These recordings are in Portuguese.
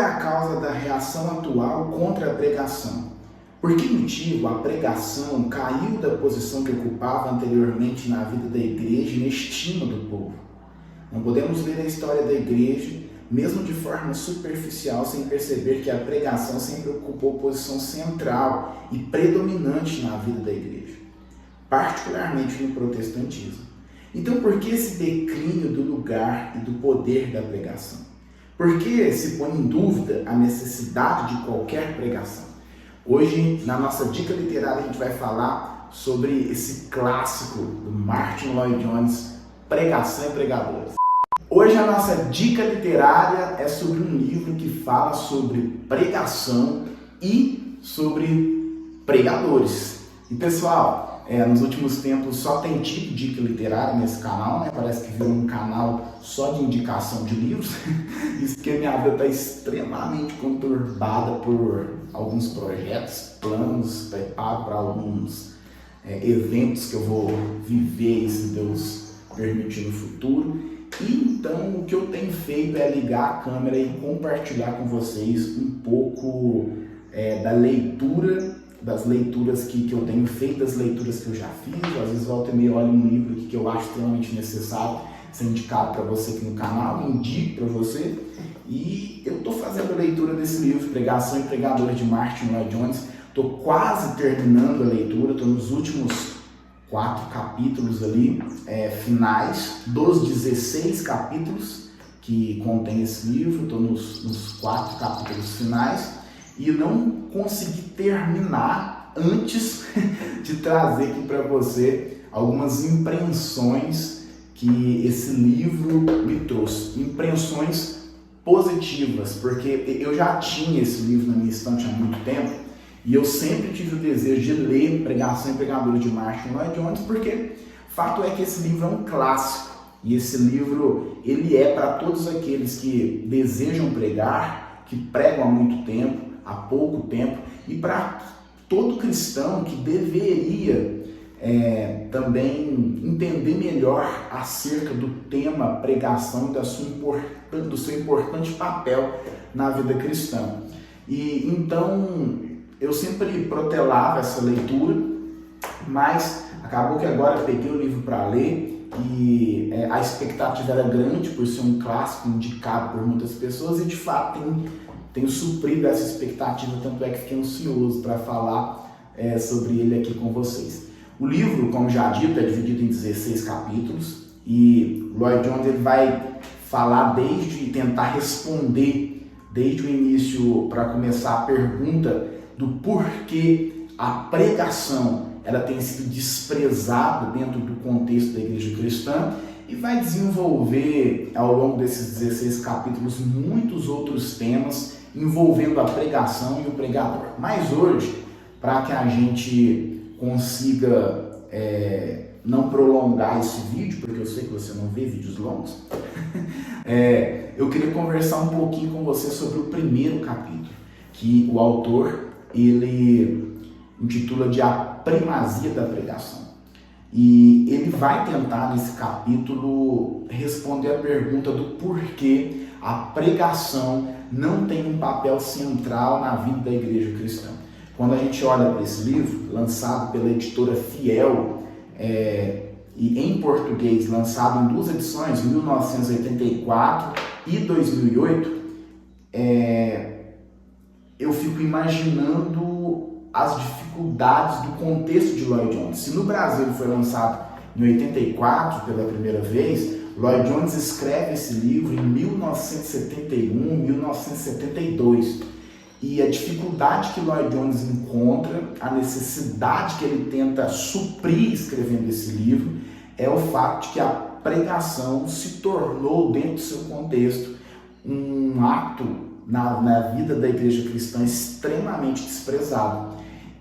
é a causa da reação atual contra a pregação? Por que motivo a pregação caiu da posição que ocupava anteriormente na vida da igreja e na estima do povo? Não podemos ler a história da igreja, mesmo de forma superficial, sem perceber que a pregação sempre ocupou posição central e predominante na vida da igreja, particularmente no protestantismo. Então, por que esse declínio do lugar e do poder da pregação? Por que se põe em dúvida a necessidade de qualquer pregação? Hoje, na nossa dica literária, a gente vai falar sobre esse clássico do Martyn Lloyd-Jones, Pregação e Pregadores. Hoje a nossa dica literária é sobre um livro que fala sobre pregação e sobre pregadores. E pessoal, nos últimos tempos só tem tido dica literária nesse canal, né? Parece que virou um canal só de indicação de livros. Isso porque minha vida está extremamente conturbada por alguns projetos, planos, preparo para alguns eventos que eu vou viver, se Deus permitir no futuro. E então o que eu tenho feito é ligar a câmera e compartilhar com vocês um pouco da leitura, das leituras que eu tenho feito, das leituras que eu já fiz. Às vezes volta e meia olho um livro que eu acho extremamente necessário ser indicado para você aqui no canal, indico para você. E eu estou fazendo a leitura desse livro, Pregação e Pregadores, de Martyn Lloyd-Jones. Estou quase terminando a leitura, estou nos últimos 4 capítulos ali, finais, dos 16 capítulos que contém esse livro. Estou nos 4 capítulos finais e não consegui terminar antes de trazer aqui para você algumas impressões que esse livro me trouxe. Impressões positivas, porque eu já tinha esse livro na minha estante há muito tempo e eu sempre tive o desejo de ler Pregação e Pregadores, de Martyn Lloyd-Jones, porque fato é que esse livro é um clássico e esse livro ele é para todos aqueles que desejam pregar, que pregam há muito tempo, há pouco tempo, e para todo cristão que deveria também entender melhor acerca do tema pregação e do seu importante papel na vida cristã. E então eu sempre protelava essa leitura, mas acabou que agora eu peguei o livro para ler e a expectativa era grande por ser um clássico indicado por muitas pessoas e de fato tenho suprido essa expectativa, tanto é que fiquei ansioso para falar sobre ele aqui com vocês. O livro, como já dito, é dividido em 16 capítulos e Lloyd-Jones ele vai falar tentar responder desde o início, para começar a pergunta do porquê a pregação ela tem sido desprezada dentro do contexto da igreja cristã, e vai desenvolver ao longo desses 16 capítulos muitos outros temas envolvendo a pregação e o pregador. Mas hoje, para que a gente consiga não prolongar esse vídeo, porque eu sei que você não vê vídeos longos, eu queria conversar um pouquinho com você sobre o primeiro capítulo, que o autor ele intitula de A Primazia da Pregação. E ele vai tentar nesse capítulo responder a pergunta do porquê a pregação não tem um papel central na vida da igreja cristã. Quando a gente olha para esse livro, lançado pela editora Fiel, e em português, lançado em 2 edições, 1984 e 2008, eu fico imaginando as dificuldades do contexto de Lloyd-Jones. Se no Brasil ele foi lançado em 84 pela primeira vez, Lloyd-Jones escreve esse livro em 1971, 1972. E a dificuldade que Lloyd-Jones encontra, a necessidade que ele tenta suprir escrevendo esse livro, é o fato de que a pregação se tornou, dentro do seu contexto, um ato na vida da igreja cristã extremamente desprezado.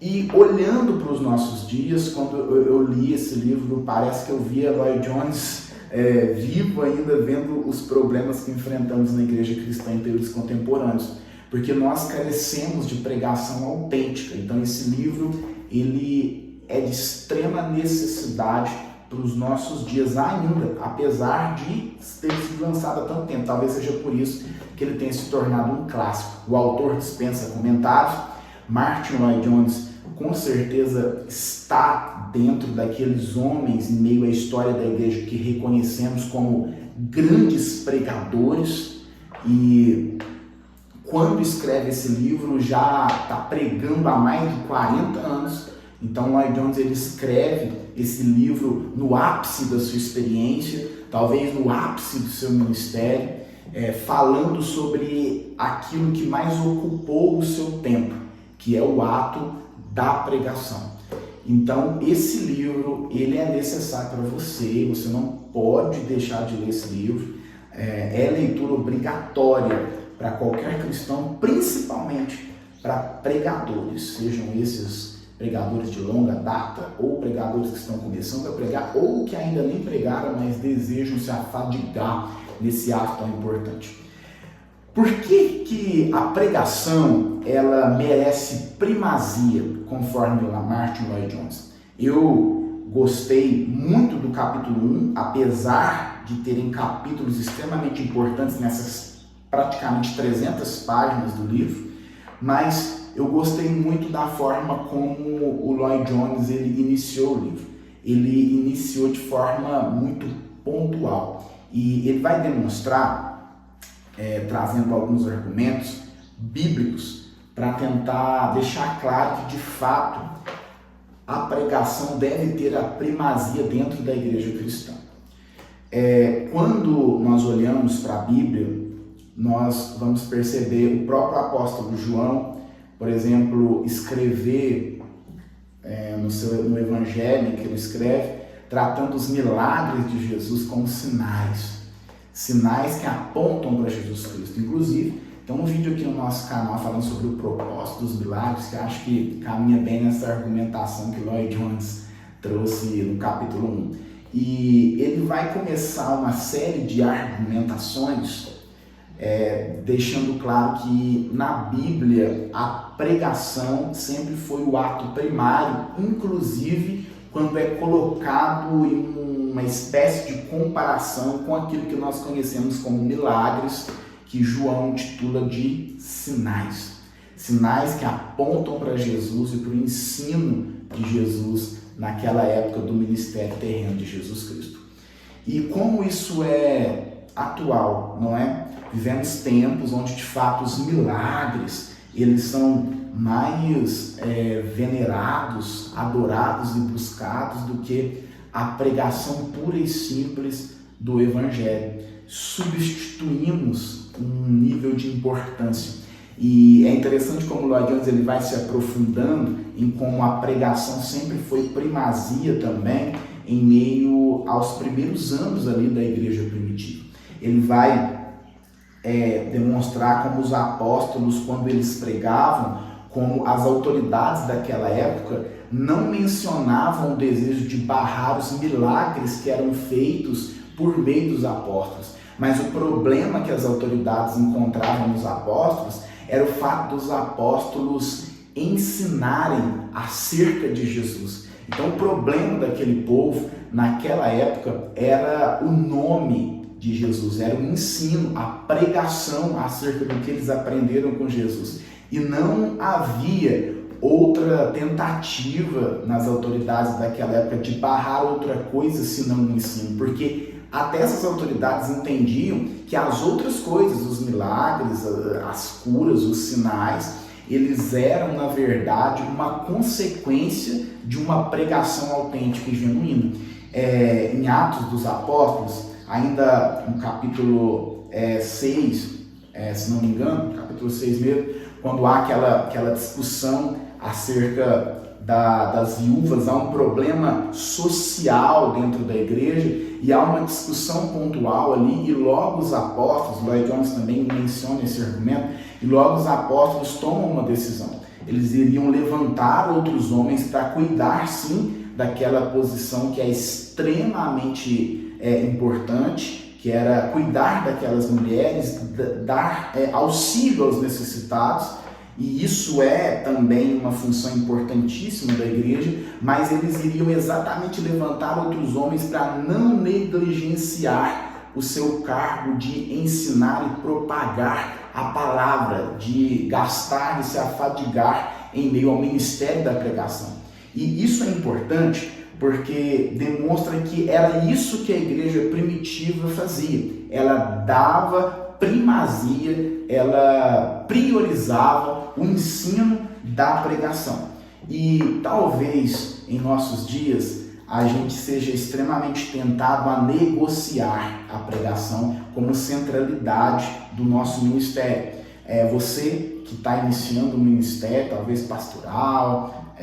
E olhando para os nossos dias, quando eu li esse livro, parece que eu via Lloyd-Jones vivo ainda, vendo os problemas que enfrentamos na igreja cristã em períodos contemporâneos, porque nós carecemos de pregação autêntica. Então esse livro ele é de extrema necessidade para os nossos dias ainda, apesar de ter sido lançado há tanto tempo. Talvez seja por isso que ele tenha se tornado um clássico. O autor dispensa comentários. Martyn Lloyd-Jones com certeza está dentro daqueles homens em meio à história da igreja que reconhecemos como grandes pregadores, e quando escreve esse livro já está pregando há mais de 40 anos. Então Lloyd-Jones ele escreve esse livro no ápice da sua experiência, talvez no ápice do seu ministério, falando sobre aquilo que mais ocupou o seu tempo, que é o ato da pregação. Então esse livro ele é necessário para você, você não pode deixar de ler esse livro, é leitura obrigatória para qualquer cristão, principalmente para pregadores, sejam esses pregadores de longa data ou pregadores que estão começando a pregar ou que ainda nem pregaram, mas desejam se afadigar nesse ato tão importante. Por que a pregação ela merece primazia, conforme Martyn Lloyd-Jones? Eu gostei muito do capítulo 1, apesar de terem capítulos extremamente importantes nessas praticamente 300 páginas do livro, mas eu gostei muito da forma como o Lloyd-Jones ele iniciou o livro. Ele iniciou de forma muito pontual e ele vai demonstrar, trazendo alguns argumentos bíblicos para tentar deixar claro que de fato a pregação deve ter a primazia dentro da igreja cristã. Quando nós olhamos para a Bíblia, nós vamos perceber o próprio apóstolo João, por exemplo, escrever no Evangelho que ele escreve, tratando os milagres de Jesus como sinais que apontam para Jesus Cristo. Inclusive, tem um vídeo aqui no nosso canal falando sobre o propósito dos milagres, que acho que caminha bem nessa argumentação que Lloyd-Jones trouxe no capítulo 1. E ele vai começar uma série de argumentações, deixando claro que na Bíblia a pregação sempre foi o ato primário, inclusive quando é colocado em uma espécie de comparação com aquilo que nós conhecemos como milagres, que João titula de sinais. Sinais que apontam para Jesus e para o ensino de Jesus naquela época do ministério terreno de Jesus Cristo. E como isso é atual, não é? Vivemos tempos onde de fato os milagres eles são mais venerados, adorados e buscados do que a pregação pura e simples do Evangelho. Substituímos um nível de importância. E é interessante como Lloyd-Jones ele vai se aprofundando em como a pregação sempre foi primazia também em meio aos primeiros anos ali da igreja primitiva. Ele vai demonstrar como os apóstolos, quando eles pregavam, como as autoridades daquela época não mencionavam o desejo de barrar os milagres que eram feitos por meio dos apóstolos. Mas o problema que as autoridades encontravam nos apóstolos era o fato dos apóstolos ensinarem acerca de Jesus. Então o problema daquele povo naquela época era o nome de Jesus, era o ensino, a pregação acerca do que eles aprenderam com Jesus. E não havia outra tentativa nas autoridades daquela época de barrar outra coisa senão o ensino, porque até essas autoridades entendiam que as outras coisas, os milagres, as curas, os sinais, eles eram, na verdade, uma consequência de uma pregação autêntica e genuína. Em Atos dos Apóstolos, ainda no capítulo 6, se não me engano, capítulo 6 mesmo, quando há aquela discussão acerca das viúvas, há um problema social dentro da igreja e há uma discussão pontual ali, e logo os apóstolos, Lloyd-Jones também menciona esse argumento, e logo os apóstolos tomam uma decisão. Eles iriam levantar outros homens para cuidar sim daquela posição que é extremamente importante, que era cuidar daquelas mulheres, dar auxílio aos necessitados. e isso é também uma função importantíssima da igreja, mas eles iriam exatamente levantar outros homens para não negligenciar o seu cargo de ensinar e propagar a palavra, de gastar, de se afadigar em meio ao ministério da pregação. E isso é importante porque demonstra que era isso que a igreja primitiva fazia. Ela dava primazia, ela priorizava o ensino da pregação. E talvez em nossos dias a gente seja extremamente tentado a negociar a pregação como centralidade do nosso ministério. Você que está iniciando um ministério, talvez pastoral,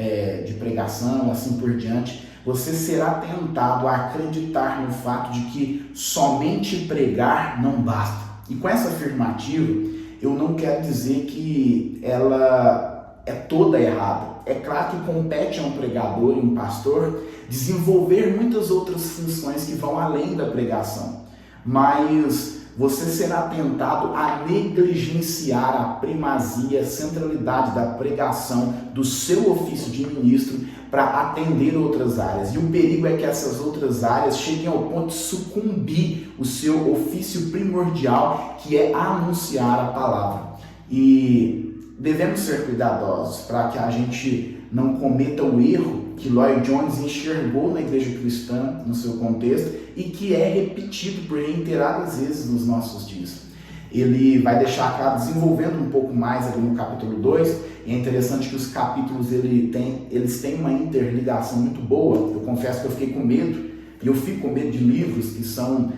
de pregação, assim por diante, você será tentado a acreditar no fato de que somente pregar não basta. E com essa afirmativa, eu não quero dizer que ela é toda errada. É claro que compete a um pregador e um pastor desenvolver muitas outras funções que vão além da pregação, mas você será tentado a negligenciar a primazia, a centralidade da pregação do seu ofício de ministro para atender outras áreas. E o perigo é que essas outras áreas cheguem ao ponto de sucumbir o seu ofício primordial, que é anunciar a palavra. E devemos ser cuidadosos para que a gente não cometa o erro que Lloyd Jones enxergou na igreja cristã, no seu contexto, e que é repetido por reiteradas vezes nos nossos dias. Ele vai deixar claro, desenvolvendo um pouco mais ali no capítulo 2, e é interessante que os capítulos eles têm uma interligação muito boa. Eu confesso que eu fiquei com medo, e eu fico com medo de livros que são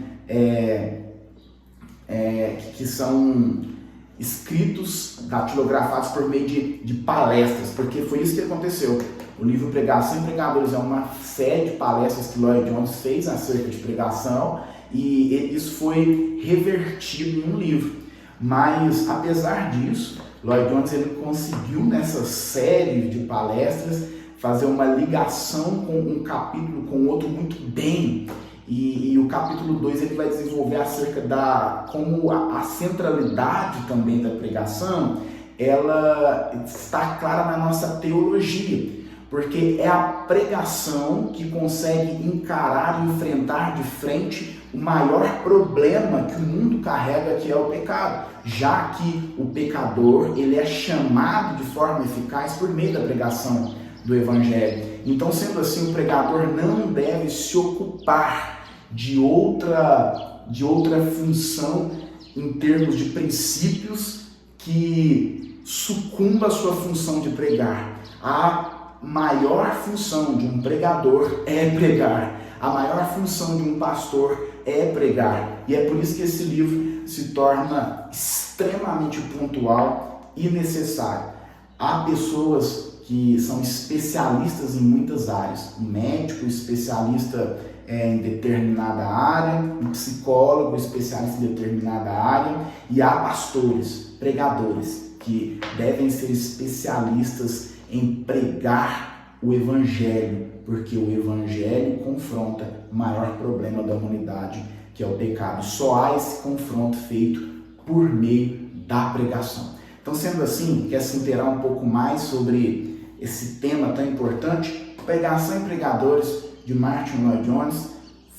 escritos, datilografados por meio de palestras, porque foi isso que aconteceu. O livro Pregação e Pregadores é uma série de palestras que Lloyd Jones fez acerca de pregação, e isso foi revertido em um livro. Mas, apesar disso, Lloyd Jones ele conseguiu, nessa série de palestras, fazer uma ligação com um capítulo com o outro muito bem. E o capítulo 2 ele vai desenvolver acerca como a centralidade também da pregação, ela está clara na nossa teologia, porque é a pregação que consegue encarar e enfrentar de frente o maior problema que o mundo carrega, que é o pecado, já que o pecador ele é chamado de forma eficaz por meio da pregação do Evangelho. Então, sendo assim, o pregador não deve se ocupar de outra função em termos de princípios que sucumba à sua função de pregar. A maior função de um pregador é pregar. A maior função de um pastor é pregar. E é por isso que esse livro se torna extremamente pontual e necessário. Há pessoas que são especialistas em muitas áreas. Um médico especialista em determinada área, um psicólogo especialista em determinada área, e há pastores, pregadores, que devem ser especialistas em pregar o Evangelho, porque o Evangelho confronta o maior problema da humanidade, que é o pecado. Só há esse confronto feito por meio da pregação. Então, sendo assim, quer se inteirar um pouco mais sobre esse tema tão importante, Pregação e Pregadores, de Martyn Lloyd Jones.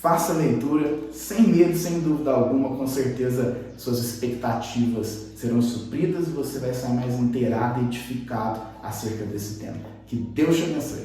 Faça a leitura, sem medo, sem dúvida alguma, com certeza suas expectativas serão supridas e você vai sair mais inteirado e edificado acerca desse tema. Que Deus te abençoe.